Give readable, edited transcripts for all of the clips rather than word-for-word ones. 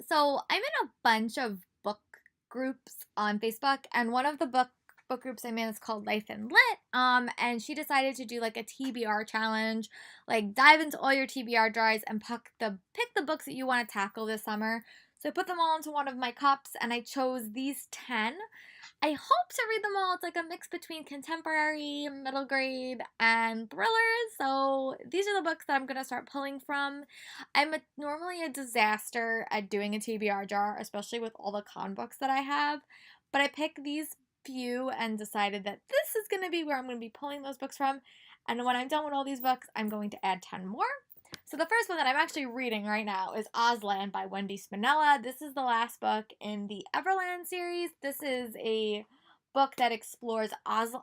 So I'm in a bunch of book groups on Facebook, and one of the book groups I'm in is called Life and Lit. And she decided to do like a TBR challenge, like dive into all your TBR drawers and pick the books that you want to tackle this summer. So I put them all into one of my cups, and I chose these 10. I hope to read them all. It's like a mix between contemporary, middle grade, and thrillers. So these are the books that I'm going to start pulling from. Normally a disaster at doing a TBR jar, especially with all the con books that I have. But I picked these few and decided that this is going to be where I'm going to be pulling those books from. And when I'm done with all these books, I'm going to add 10 more. So the first one that I'm actually reading right now is Ozland by Wendy Spinella. This is the last book in the Everland series. This is a book that explores Oz.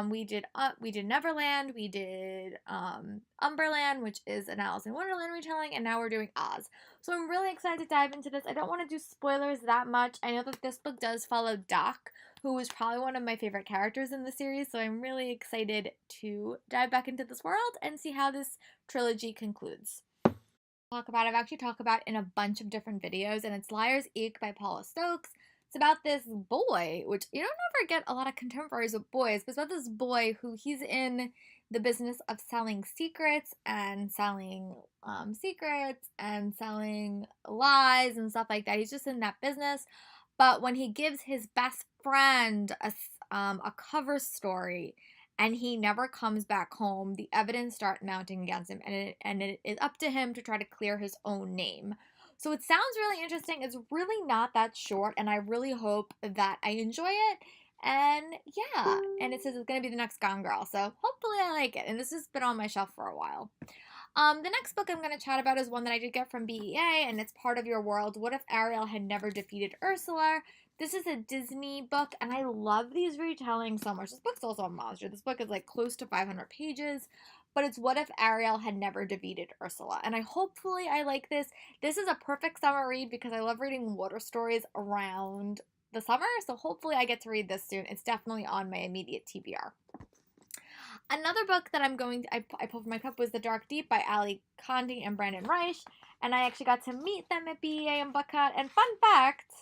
We did Neverland, we did Umberland, which is an Alice in Wonderland retelling, and now we're doing Oz. So I'm really excited to dive into this. I don't want to do spoilers that much. I know that this book does follow Doc, who is probably one of my favorite characters in the series, so I'm really excited to dive back into this world and see how this trilogy concludes. I've actually talked about in a bunch of different videos, and it's Liar's Eke by Paula Stokes. It's about this boy, which you don't ever get a lot of contemporaries with boys, but it's about this boy who he's in the business of selling secrets and selling lies and stuff like that. He's just in that business. But when he gives his best friend a cover story, and he never comes back home, the evidence starts mounting against him, and it is up to him to try to clear his own name. So it sounds really interesting. It's really not that short, and I really hope that I enjoy it. And yeah, and it says it's going to be the next Gone Girl, so hopefully I like it. And this has been on my shelf for a while. The next book I'm going to chat about is one that I did get from BEA, and it's Part of Your World. What if Ariel had never defeated Ursula? This is a Disney book, and I love these retellings so much. This book's also a monster. This book is like close to 500 pages, but it's What if Ariel had never defeated Ursula? And hopefully I like this. This is a perfect summer read because I love reading water stories around the summer, so hopefully I get to read this soon. It's definitely on my immediate TBR. Another book that I pulled from my cup was The Dark Deep by Ali Condi and Brandon Reich, and I actually got to meet them at BEA and Bookcut. And fun fact,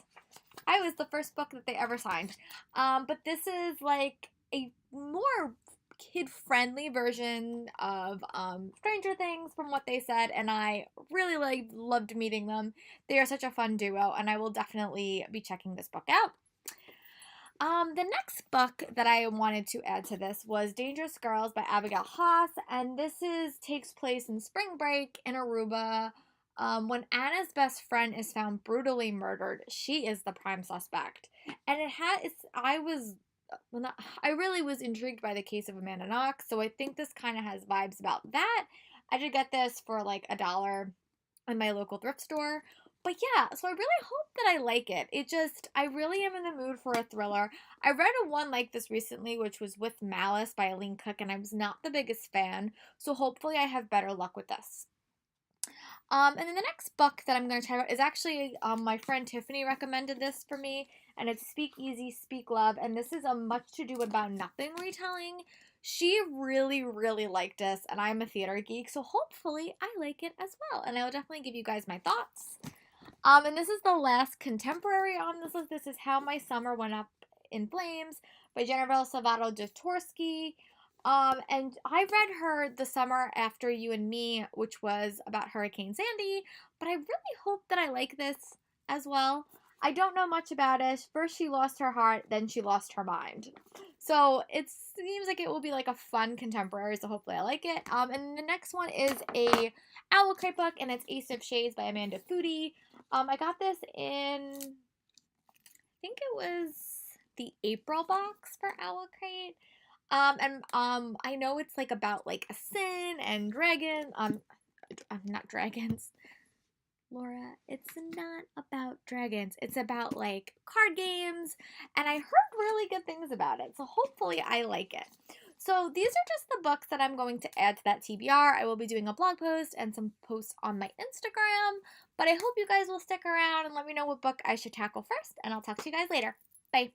I was the first book that they ever signed. But this is like a more kid-friendly version of Stranger Things from what they said, and I really loved meeting them. They are such a fun duo, and I will definitely be checking this book out. The next book that I wanted to add to this was Dangerous Girls by Abigail Haas, and takes place in spring break in Aruba. When Anna's best friend is found brutally murdered, she is the prime suspect, and I really was intrigued by the case of Amanda Knox, so I think this kind of has vibes about that. I did get this for like $1 in my local thrift store. But yeah, so I really hope that I like it. I really am in the mood for a thriller. I read a one like this recently, which was With Malice by Aline Cook, and I was not the biggest fan. So hopefully I have better luck with this. And then the next book that I'm going to try out is actually my friend Tiffany recommended this for me, and it's Speak Easy, Speak Love, and this is a Much to Do About Nothing retelling. She really liked this, and I'm a theater geek, so hopefully I like it as well, and I will definitely give you guys my thoughts. And this is the last contemporary on this list. This is How My Summer Went Up in Flames by Jennifer Salvato Datorsky. And I read her The Summer After You and Me, which was about Hurricane Sandy, but I really hope that I like this as well. I don't know much about it. First she lost her heart, then she lost her mind. So it seems like it will be like a fun contemporary, so hopefully I like it. And the next one is a Owl Crate book, and it's Ace of Shades by Amanda Foody. I got this in, I think it was the April box for Owl Crate. I know it's like about like a sin and dragon. Not dragons. Laura, it's not about dragons. It's about like card games, and I heard really good things about it. So hopefully I like it. So these are just the books that I'm going to add to that TBR. I will be doing a blog post and some posts on my Instagram, but I hope you guys will stick around and let me know what book I should tackle first, and I'll talk to you guys later. Bye.